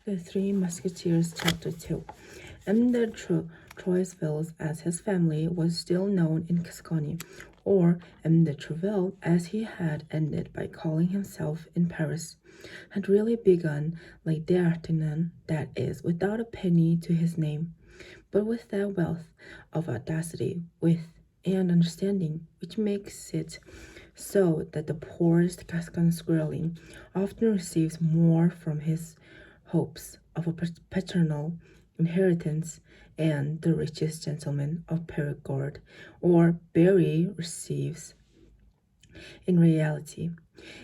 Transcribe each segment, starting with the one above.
The Three Musketeers, Chapter 2. M. de Troisville, as his family was still known in Gascony, or M. de Treville, as he had ended by calling himself in Paris, had really begun like D'Artagnan, that is, without a penny to his name, but with that wealth of audacity, wit, and understanding which makes it so that the poorest Gascon squirreling often receives more from his hopes of a paternal inheritance and the richest gentleman of Perigord or Berry receives in reality.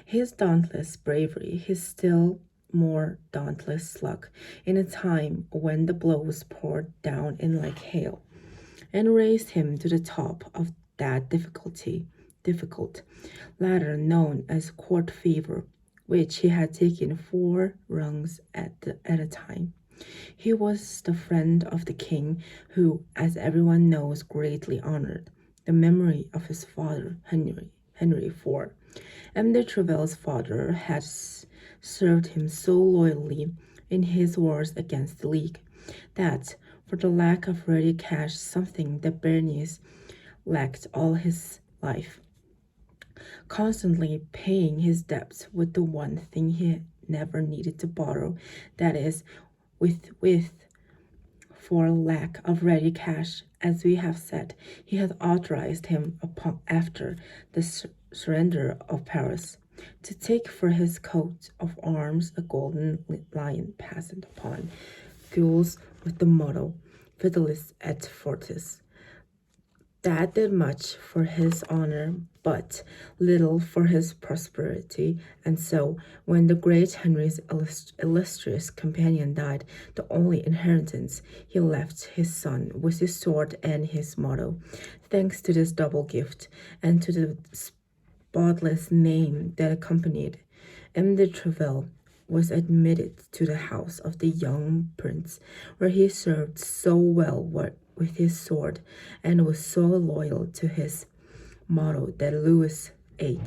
His dauntless bravery, his still more dauntless luck, in a time when the blows poured down in like hail, and raised him to the top of that difficult ladder known as court fever, which he had taken 4 rungs at a time. He was the friend of the king, who, as everyone knows, greatly honored the memory of his father, Henry IV. M. de Treville's father had served him so loyally in his wars against the League that, for the lack of ready cash, something that Bernice lacked all his life, constantly paying his debts with the one thing he never needed to borrow, that is, with for lack of ready cash, as we have said, he had authorized him upon after the surrender of Paris to take for his coat of arms a golden lion fastened upon gules with the motto Fidelis et Fortis. That did much for his honor, but little for his prosperity, and so, when the great Henry's illustrious companion died, the only inheritance he left his son was his sword and his motto. Thanks to this double gift, and to the spotless name that accompanied, M. de Treville was admitted to the house of the young prince, where he served so well with his sword, and was so loyal to his motto that Louis VIII,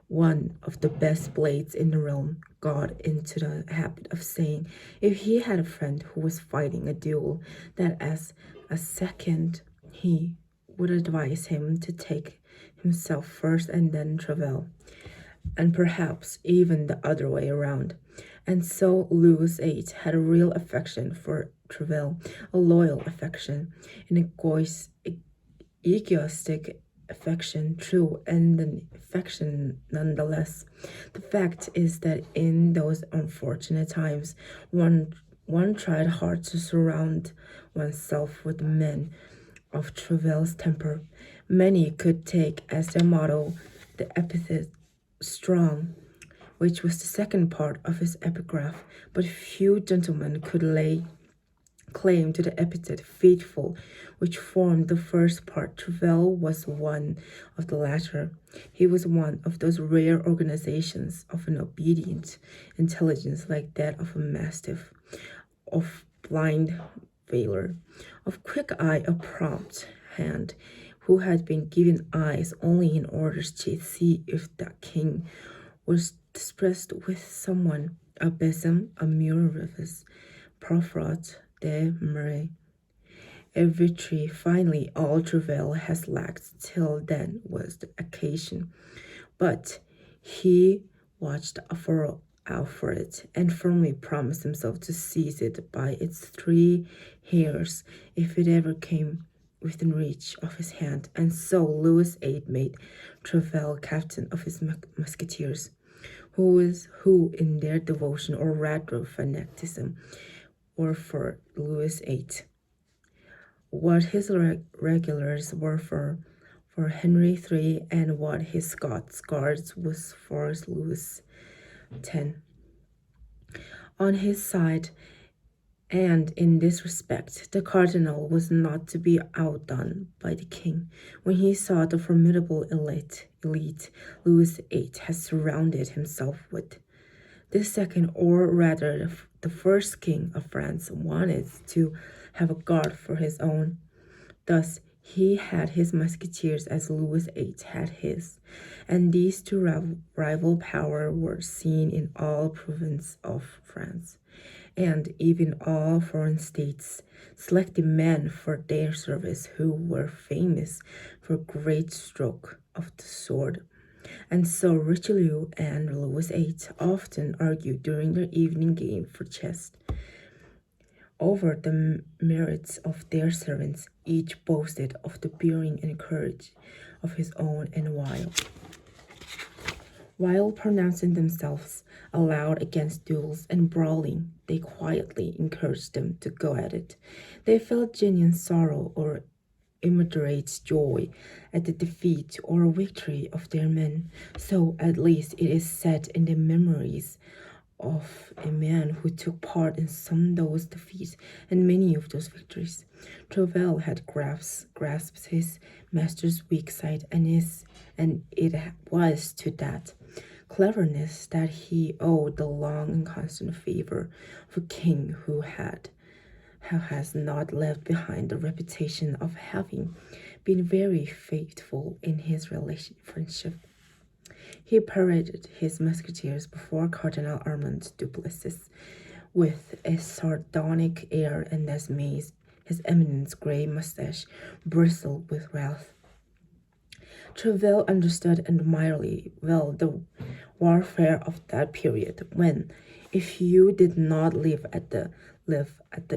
one of the best blades in the realm, got into the habit of saying, if he had a friend who was fighting a duel, that as a second he would advise him to take himself first and then Treville, and perhaps even the other way around. And so Louis VIII had a real affection for Treville, a loyal affection, an egoistic affection, true, and an affection nonetheless. The fact is that in those unfortunate times, one tried hard to surround oneself with men of Treville's temper. Many could take as their motto the epithet strong, which was the second part of his epigraph, but few gentlemen could lay claim to the epithet faithful, which formed the first part. Treville was one of the latter. He was one of those rare organizations of an obedient intelligence like that of a mastiff, of blind valor, of quick eye, a prompt hand, who had been given eyes only in order to see if the king was displeased with someone, a besom, a murifius, profrat de Murray. A victory finally all Treville has lacked till then was the occasion. But he watched out for it, and firmly promised himself to seize it by its 3 hairs if it ever came within reach of his hand. And so Louis VIII made Treville captain of his musketeers, who in their devotion, or rather fanaticism, were for Louis VIII what his regulars were for Henry III, and what his Scots guards was for Louis X. On his side, and in this respect, the cardinal was not to be outdone by the king. When he saw the formidable elite Louis VIII had surrounded himself with, this second, or rather the first king of France, wanted to have a guard for his own. Thus He had his musketeers as Louis VIII had his, and these two rival powers were seen in all provinces of France, and even all foreign states selected men for their service who were famous for great stroke of the sword. And so Richelieu and Louis VIII often argued during their evening game for chess over the merits of their servants. Each boasted of the bearing and courage of his own, and while pronouncing themselves aloud against duels and brawling, they quietly encouraged them to go at it. They felt genuine sorrow or immoderate joy at the defeat or victory of their men. So at least it is said in the memories of a man who took part in some of those defeats and many of those victories. Trovell had grasped his master's weak side, and it was to that cleverness that he owed the long and constant favor of a king who has not left behind the reputation of having been very faithful in his friendship. He paraded his musketeers before Cardinal Armand Duplessis with a sardonic air, and as his eminence's grey mustache bristled with wrath. Trovell understood admirably well the warfare of that period, when, if you did not live at the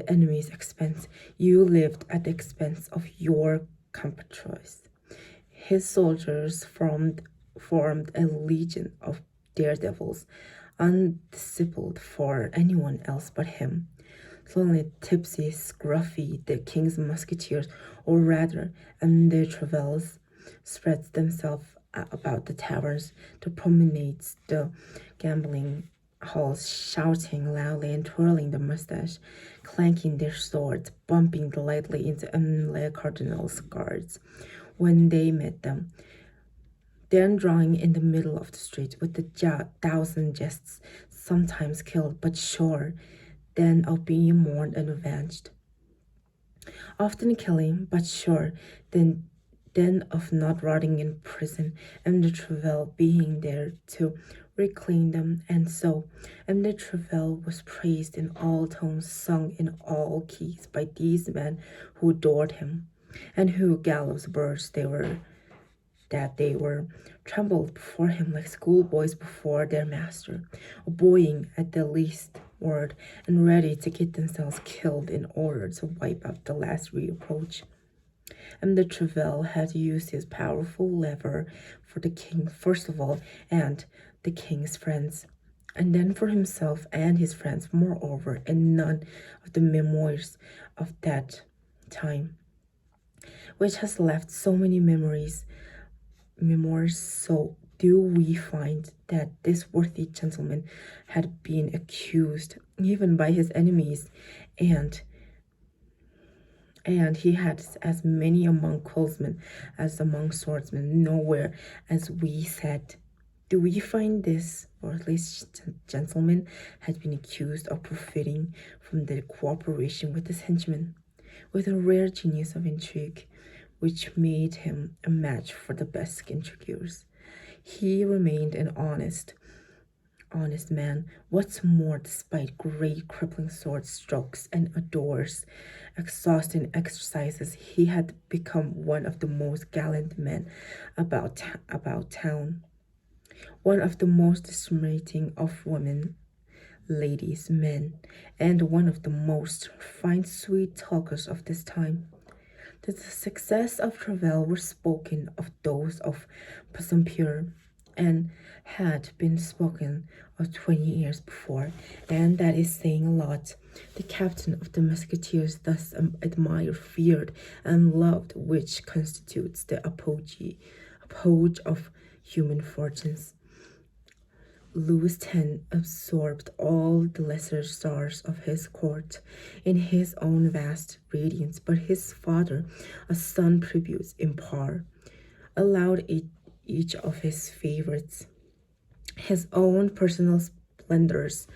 enemy's expense, you lived at the expense of your compatriots. His soldiers formed a legion of daredevils, undiscipled for anyone else but him. Suddenly, tipsy, scruffy, the king's musketeers, or rather, and the Travels, spread themselves about the taverns, the promenades, the gambling halls, shouting loudly and twirling the mustache, clanking their swords, bumping lightly into the cardinal's guards when they met them, then drawing in the middle of the street with the thousand jests, sometimes killed but sure then of being mourned and avenged. Often killing, but sure then of not rotting in prison, and the Travell being there to reclaim them. And so and the Travell was praised in all tones, sung in all keys by these men who adored him, and who gallows birds they were trembled before him like schoolboys before their master, obeying at the least word, and ready to get themselves killed in order to wipe out the last reproach. And the Travell had used his powerful lever for the king first of all, and the king's friends, and then for himself and his friends moreover, and none of the memoirs of that time, which has left so many memoirs, so do we find that this worthy gentleman had been accused even by his enemies, and he had as many among quillsmen as among swordsmen. Nowhere, as we said, do we find this, or at least gentleman, had been accused of profiting from the cooperation with his henchmen, with a rare genius of intrigue, which made him a match for the best intriguers. He remained an honest man. What's more, despite great crippling sword strokes and adores exhausting exercises, he had become one of the most gallant men about town, one of the most discriminating of women, ladies, men, and one of the most fine, sweet talkers of this time. The success of Travell were spoken of those of Bassompierre, and had been spoken of 20 years before, and that is saying a lot. The captain of the Musketeers thus admired, feared, and loved, which constitutes the apogee of human fortunes. Louis X absorbed all the lesser stars of his court in his own vast radiance, but his father, a son tributes in par, allowed each of his favorites his own personal splendors,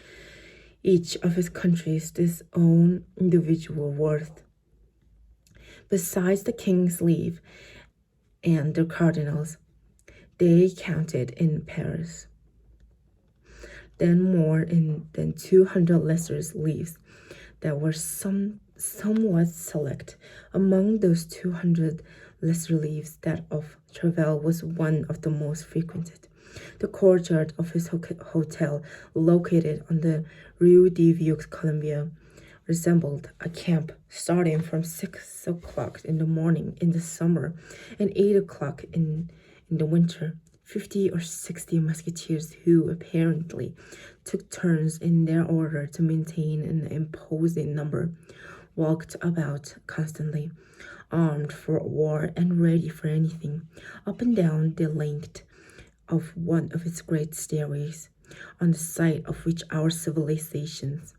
each of his countries his own individual worth. Besides the king's leave and the cardinals, they counted in Paris then more than 200 lesser leaves that were somewhat select. Among those 200 lesser leaves, that of Trevel was one of the most frequented. The courtyard of his hotel, located on the Rue de Vieux Columbia, resembled a camp starting from 6 o'clock in the morning in the summer and 8 o'clock in the winter. 50 or 60 musketeers who apparently took turns in their order to maintain an imposing number walked about constantly, armed for war and ready for anything, up and down the length of one of its great stairways, on the site of which our civilizations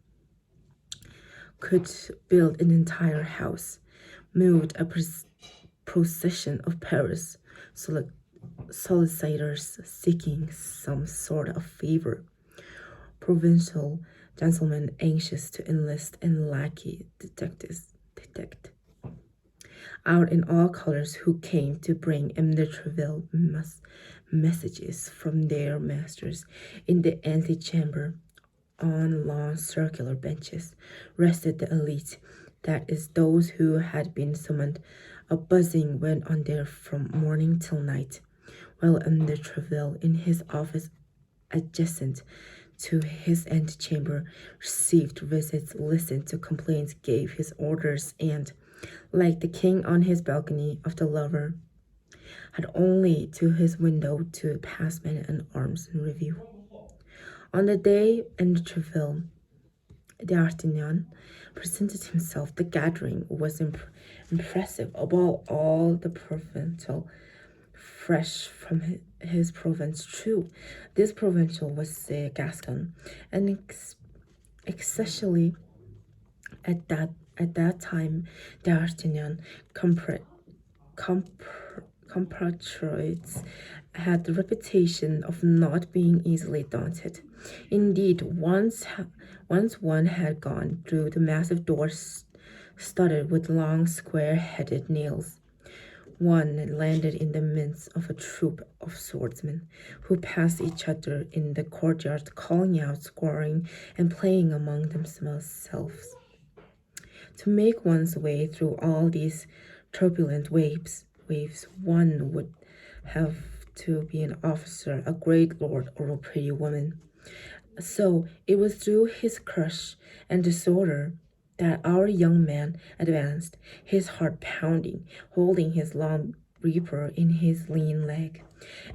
could build an entire house, moved a procession of Paris solicitors seeking some sort of favor, provincial gentlemen anxious to enlist, and lackey detectives out in all colors who came to bring M. de Treville messages from their masters. In the antechamber, on long circular benches, rested the elite, that is, those who had been summoned. A buzzing went on there from morning till night, while M. de Treville, in his office adjacent to his antechamber, received visits, listened to complaints, gave his orders, and, like the king on his balcony of the Louvre, had only to his window to pass men and arms in review. On the day M. de Treville d'Artagnan presented himself, the gathering was impressive. Above all, the provincial, fresh from his province. True, this provincial was a Gascon, and especially at that time, D'Artagnan compatriots had the reputation of not being easily daunted. Indeed, once one had gone through the massive doors studded with long square-headed nails, one landed in the midst of a troop of swordsmen who passed each other in the courtyard, calling out, squaring, and playing among themselves. To make one's way through all these turbulent waves, one would have to be an officer, a great lord, or a pretty woman. So it was through his crush and disorder that our young man advanced, his heart pounding, holding his long reaper in his lean leg,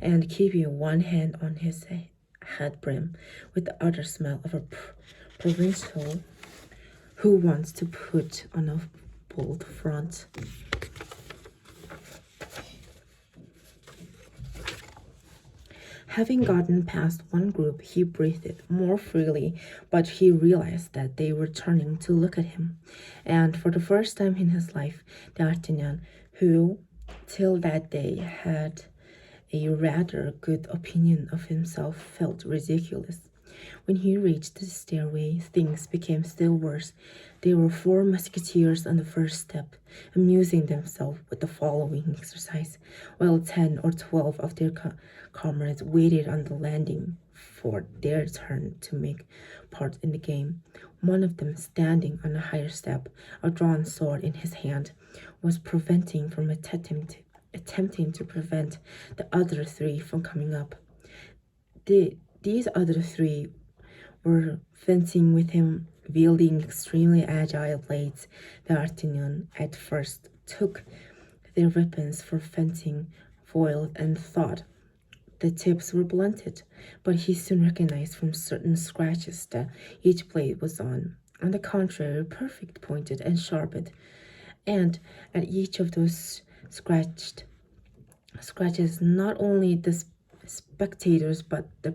and keeping one hand on his hat brim, with the other smell of a provincial who wants to put on a bold front. Having gotten past one group, he breathed more freely, but he realized that they were turning to look at him. And for the first time in his life, D'Artagnan, who till that day had a rather good opinion of himself, felt ridiculous. When he reached the stairway, things became still worse. There were 4 musketeers on the first step, amusing themselves with the following exercise, while 10 or 12 of their comrades waited on the landing for their turn to make part in the game. One of them, standing on a higher step, a drawn sword in his hand, was attempting to prevent the other 3 from coming up. These other 3 were fencing with him, wielding extremely agile blades. D'Artagnan at first took their weapons for fencing foiled and thought the tips were blunted, but he soon recognized from certain scratches that each blade was on the contrary, perfect, pointed, and sharpened, and at each of those scratches, not only the spectators but the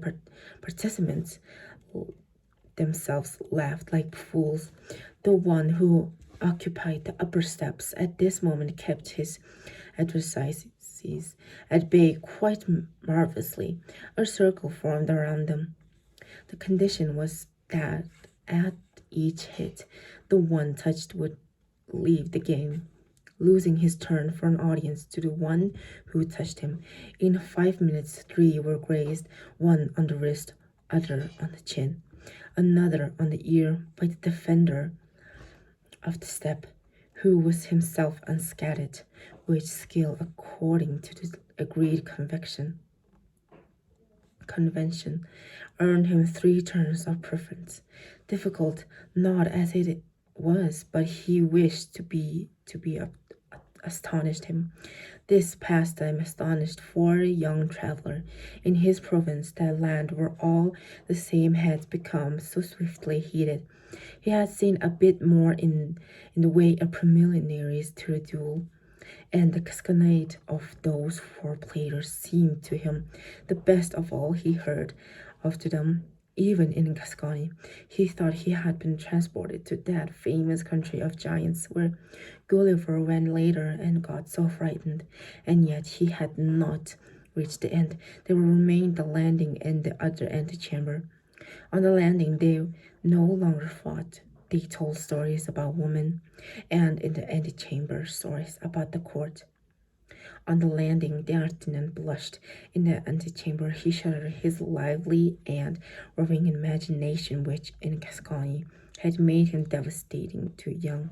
participants themselves laughed like fools. The one who occupied the upper steps at this moment kept his adversaries at bay quite marvelously. A circle formed around them. The condition was that at each hit, the one touched would leave the game, losing his turn for an audience to the one who touched him. In 5 minutes, 3 were grazed, one on the wrist, other on the chin, another on the ear by the defender of the step, who was himself unscathed, which skill, according to the agreed convention, earned him 3 turns of preference. Difficult, not as it was, but he wished to be astonished him. This pastime astonished for a young traveler in his province, that land where all the same had become so swiftly heated. He had seen a bit more in the way of preliminaries to a duel, and the cascade of those 4 players seemed to him the best of all he heard of to them. Even in Gascony, he thought he had been transported to that famous country of giants where Gulliver went later and got so frightened, and yet he had not reached the end. There remained the landing and the other antechamber. On the landing, they no longer fought. They told stories about women, and in the antechamber, stories about the court. On the landing, D'Artagnan blushed. In the antechamber, he shuddered. His lively and roving imagination, which in Gascony had made him devastating to young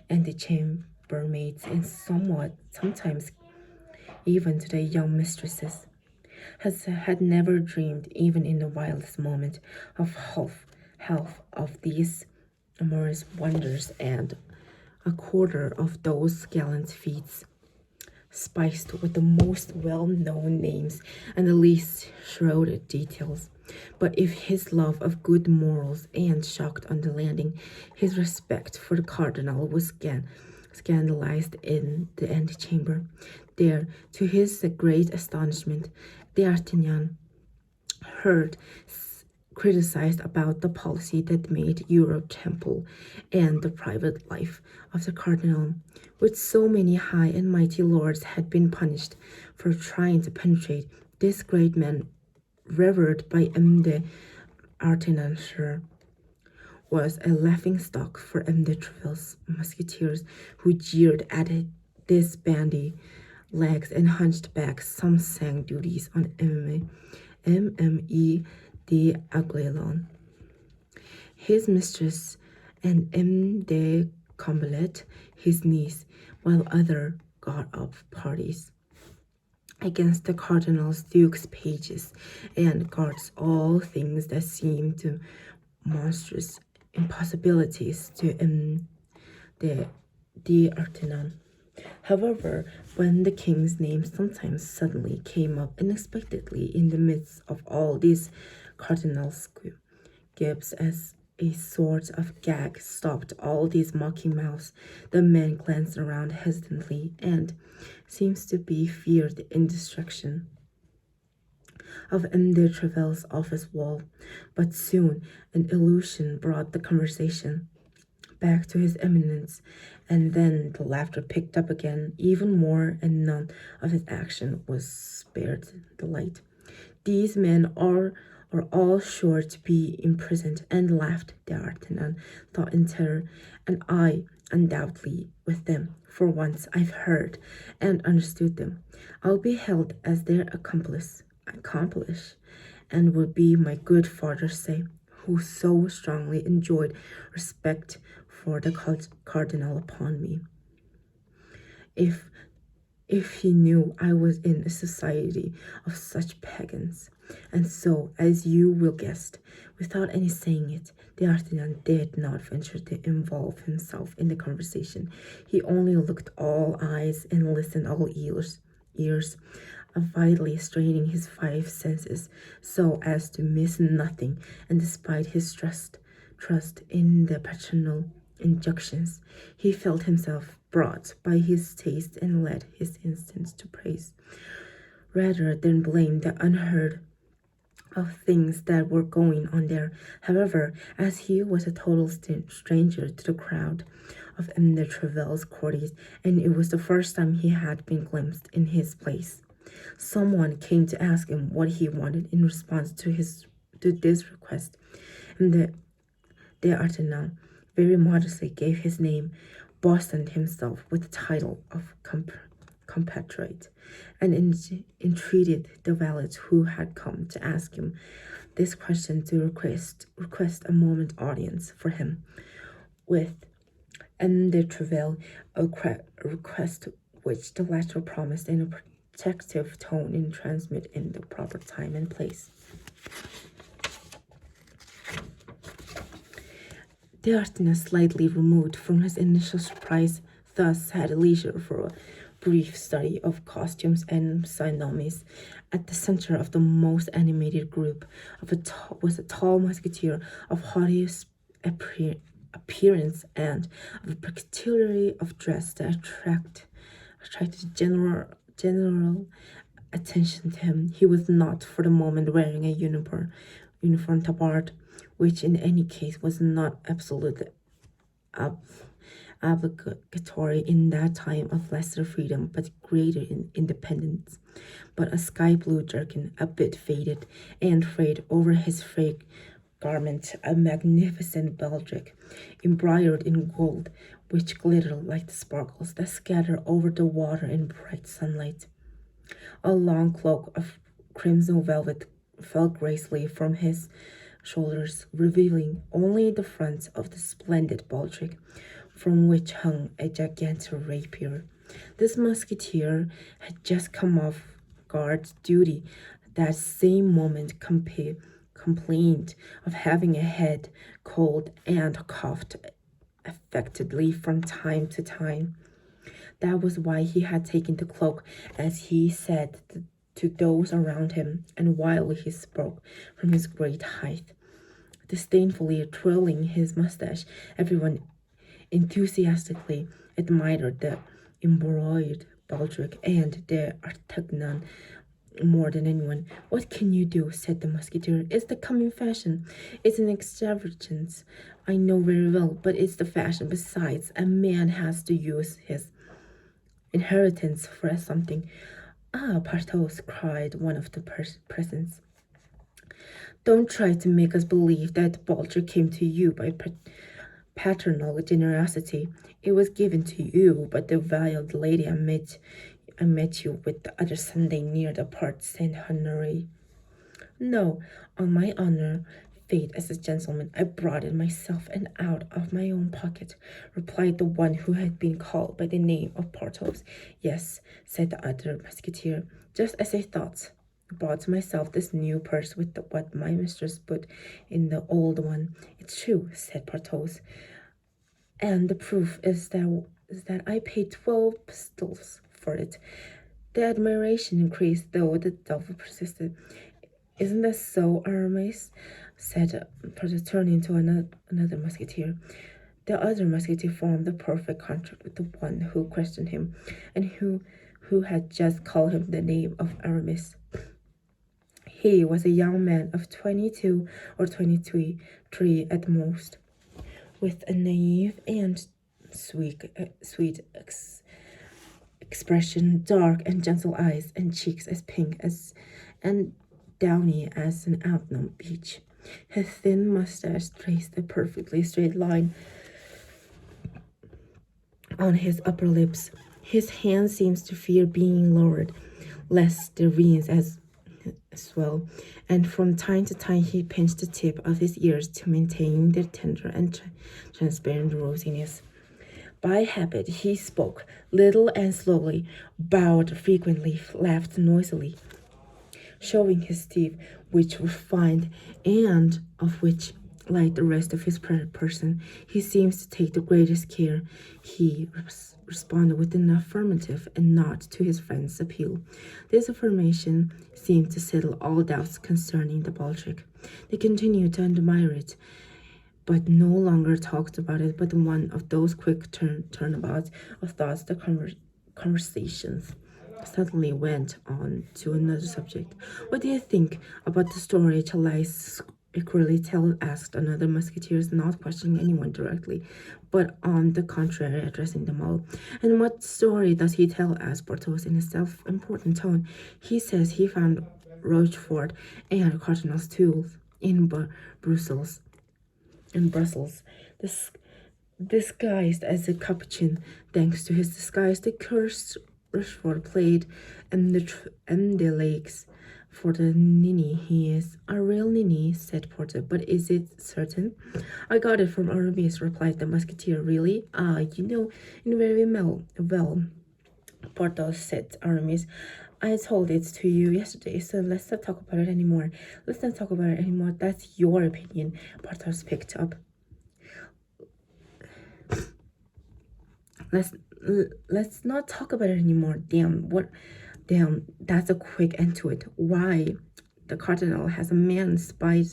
antechambermaids and sometimes even to their young mistresses, had never dreamed, even in the wildest moment, of half of these amorous wonders and a quarter of those gallant feats, spiced with the most well-known names and the least shrouded details. But if his love of good morals and shocked on the landing, his respect for the cardinal was scandalized in the antechamber. There, to his great astonishment, D'Artagnan heard criticized about the policy that made Europe temple and the private life of the cardinal, which so many high and mighty lords had been punished for trying to penetrate. This great man, revered by M. de Artagnan, was a laughing-stock for M. de Treville's musketeers, who jeered at this bandy legs and hunched back. Some sang duties on M.M.E. de Aguilon, his mistress, and M. de Combalet, his niece, while other got up parties against the cardinal's, dukes, pages, and guards, all things that seemed to monstrous impossibilities to M. de D'Artagnan. However, when the king's name sometimes suddenly came up unexpectedly in the midst of all these cardinals' gibes as a sort of gag stopped all these mocking mouths, the men glanced around hesitantly and seems to be feared the indestruction of M. de Treville's office wall. But soon an illusion brought the conversation back to his eminence, and then the laughter picked up again even more, and none of his action was spared delight. These men are all sure to be imprisoned, and laughed, D'Artagnan thought in terror, and I undoubtedly with them. For once I've heard and understood them. I'll be held as their accomplice, and will be my good father say, who so strongly enjoyed respect for the cardinal upon me. If he knew I was in a society of such pagans. And so, as you will guess, without any saying it, D'Artagnan did not venture to involve himself in the conversation. He only looked all eyes and listened all ears, vitally straining his 5 senses so as to miss nothing, and despite his trust in the paternal injunctions, he felt himself brought by his taste and led his instincts to praise, rather than blame, the unheard of things that were going on there. However, as he was a total stranger to the crowd of M. de Treville's courtiers, and it was the first time he had been glimpsed in his place, someone came to ask him what he wanted in response to this request, and D'Artagnan very modestly gave his name, boasted himself with the title of compatriot, and entreated the valet who had come to ask him this question to request a moment audience for him with M. de Treville, a request which the latter promised in a protective tone and transmit in the proper time and place. D'Artagnan, slightly removed from his initial surprise, thus had leisure for a brief study of costumes and physiognomies. At the center of the most animated group was a tall musketeer of haughty appearance and of a peculiarity of dress that attracted general attention to him. He was not for the moment wearing a uniform tabard, which in any case was not absolutely obligatory in that time of lesser freedom but greater independence, but a sky blue jerkin, a bit faded and frayed over his frayed garment, a magnificent baldric embroidered in gold, which glittered like the sparkles that scatter over the water in bright sunlight. A long cloak of crimson velvet fell gracefully from his shoulders, revealing only the front of the splendid baldric, from which hung a gigantic rapier. This musketeer had just come off guard duty that same moment, complained of having a head cold and coughed affectedly from time to time. That was why he had taken the cloak, as he said to those around him, and while he spoke from his great height, disdainfully twirling his mustache, everyone enthusiastically admired the embroidered baldric and the D'Artagnan more than anyone. "What can you do?" said the musketeer. "It's the coming fashion. It's an extravagance, I know very well, but it's the fashion. Besides, a man has to use his inheritance for something." "Ah, Porthos," cried one of the presents, "don't try to make us believe that the baldric came to you by paternal generosity. It was given to you by the veiled lady I met you with the other Sunday near the Porte Saint-Honoré." "No, on my honor, faith as a gentleman, I brought it myself and out of my own pocket," replied the one who had been called by the name of Porthos. "Yes," said the other musketeer, "just as I thought. I bought myself this new purse with what my mistress put in the old one." "It's true," said Porthos, "and the proof is that I paid 12 pistoles for it." The admiration increased, though the devil persisted. "Isn't that so, Aramis?" said Porthos, turning to another musketeer. The other musketeer formed a perfect contract with the one who questioned him, and who had just called him the name of Aramis. He was a young man of 22 or 23 at most, with a naive and sweet expression, dark and gentle eyes, and cheeks as pink as and downy as an autumn peach. His thin mustache traced a perfectly straight line on his upper lips. His hand seems to fear being lowered, lest the veins as well, and from time to time he pinched the tip of his ears to maintain their tender and transparent rosiness. By habit he spoke little and slowly, bowed frequently, laughed noisily, showing his teeth, which were fine, and of which, like the rest of his person, he seems to take the greatest care. He responded with an affirmative and nod to his friend's appeal. This affirmation seemed to settle all doubts concerning the baldric. They continued to admire it, but no longer talked about it, but one of those quick turnabouts of thoughts, the conversations suddenly went on to another subject. "What do you think about the story Chalais equally tell?" asked another musketeer, not questioning anyone directly, but on the contrary addressing them all. "And what story does he tell?" asked Porthos in a self-important tone. "He says he found Rochefort and Cardinal's tools in Brussels. disguised as a capuchin. Thanks to his disguise, the cursed Rushford played and the lakes. For the ninny he is. A real ninny, said Porter, but is it certain? I got it from Aramis, replied the musketeer. Really? Ah, you know very well, Porthos said Aramis. I told it to you yesterday, so let's not talk about it anymore. Let's not talk about it anymore. That's your opinion, Porthos picked up. Let's let's not talk about it anymore. Damn, that's a quick end to it. Why? The cardinal has a man spied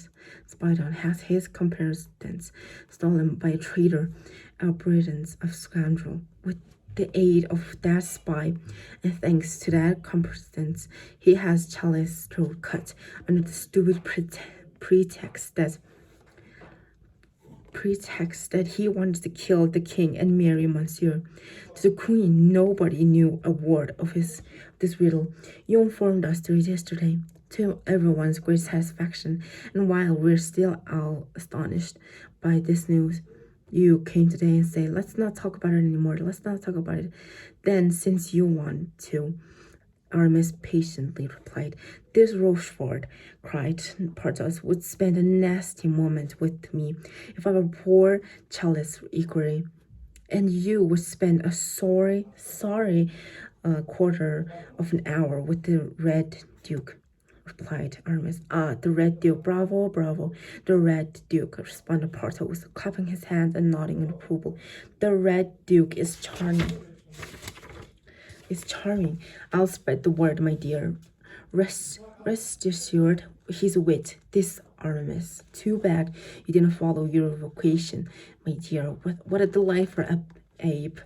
on, has his competence stolen by a traitor, a brilliance of scoundrel. With the aid of that spy, and thanks to that competence, he has Charles' throat cut under the stupid pretext that he wanted to kill the king and marry Monsieur. To the queen, nobody knew a word of this riddle. You informed us to it yesterday, to everyone's great satisfaction, and while we're still all astonished by this news, you came today and say, let's not talk about it anymore, let's not talk about it. Then, since you want to, Aramis patiently replied. This Rochefort, cried Porthos, would spend a nasty moment with me if I were poor Charles equerry. And you would spend a sorry quarter of an hour with the Red Duke, replied Aramis. Ah, the Red Duke, bravo, bravo. The Red Duke, responded Porthos, clapping his hands and nodding in approval. The Red Duke is charming. I'll spread the word, my dear. Rest assured, he's wit, this Aramis. Too bad you didn't follow your vocation, my dear. What a delight for Abe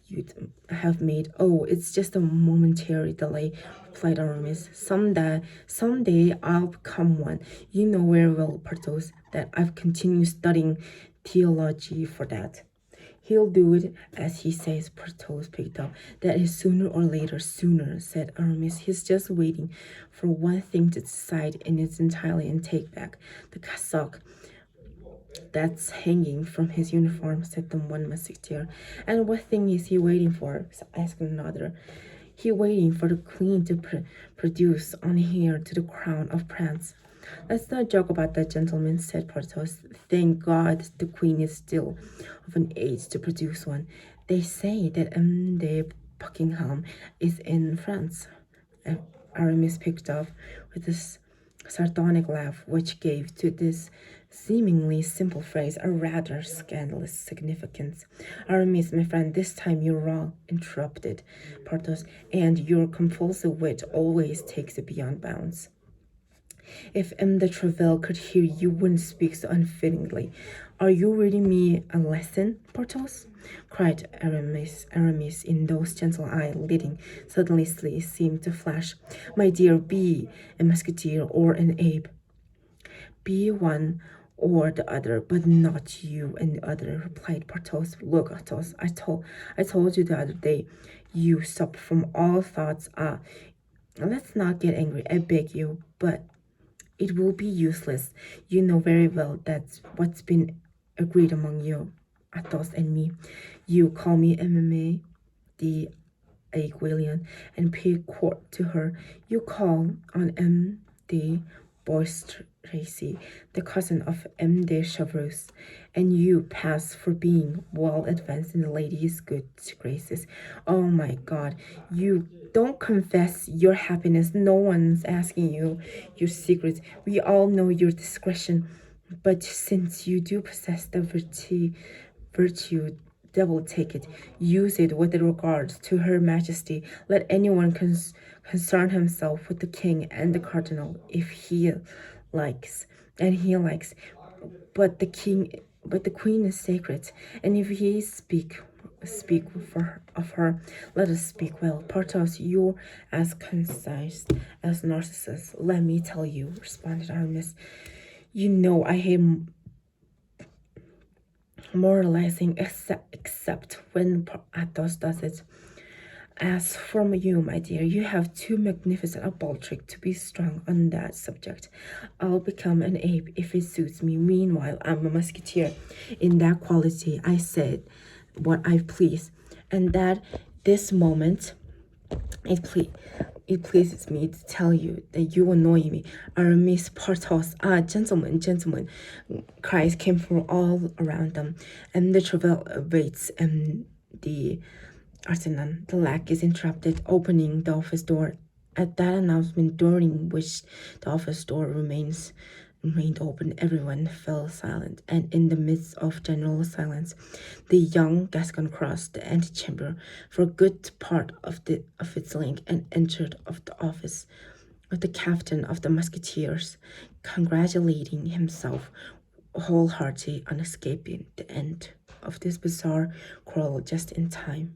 you'd have made. Oh, it's just a momentary delay, replied Aramis. Someday I'll become one. You know very well, Porthos, that I've continued studying theology for that. He'll do it as he says, Porthos picked up. That is sooner or later, sooner, said Aramis. He's just waiting for one thing to decide, and it's entirely and take back the cassock that's hanging from his uniform, said the one musketeer. And what thing is he waiting for? asked another. He waiting for the queen to produce on heir to the crown of France. Let's not joke about that, gentlemen, said Porthos. Thank God the queen is still of an age to produce one. They say that the Buckingham is in France. Aramis picked up with this sardonic laugh, which gave to this seemingly simple phrase a rather scandalous significance. Aramis, my friend, this time you're wrong, interrupted Porthos, and your compulsive wit always takes it beyond bounds. If M. de Treville could hear you, wouldn't speak so unfittingly. Are you reading me a lesson, Porthos? Cried Aramis, in those gentle eyes leading suddenly seemed to flash. My dear, be a musketeer or an ape. Be one or the other, but not you and the other, replied Porthos. Look, Athos, I told you the other day, you stop from all thoughts. Let's not get angry, I beg you, but it will be useless. You know very well that's what's been agreed among you, Athos and me. You call me MMA, the Aiguillon, and pay court to her. You call on M. de Boistracy, the cousin of M. de Chevreuse, and you pass for being well advanced in the lady's good graces. Oh my God, you don't confess your happiness. No one's asking you your secrets. We all know your discretion. But since you do possess the virtue, devil take it, use it with regard to her majesty. Let anyone concern himself with the king and the cardinal if he likes, and he likes. But the queen is sacred, and if he speak of her, let us speak well. Porthos, you're as concise as Narcissus. Let me tell you, responded Aramis. You know I hate moralizing except when Athos does it. As from you, my dear, you have too magnificent a bold trick to be strong on that subject. I'll become an ape if it suits me. Meanwhile, I'm a musketeer. In that quality, I said what I please, and that this moment it pleases me to tell you that you annoy me. Aramis, Porthos, gentlemen, gentlemen, cries came from all around them, and the Treville waits and the Arsenal. The lack is interrupted, opening the office door. At that announcement, during which the office door remained open, everyone fell silent, and in the midst of general silence, the young Gascon crossed the antechamber for a good part of its length and entered of the office with the captain of the Musketeers, congratulating himself wholeheartedly on escaping the end of this bizarre quarrel just in time.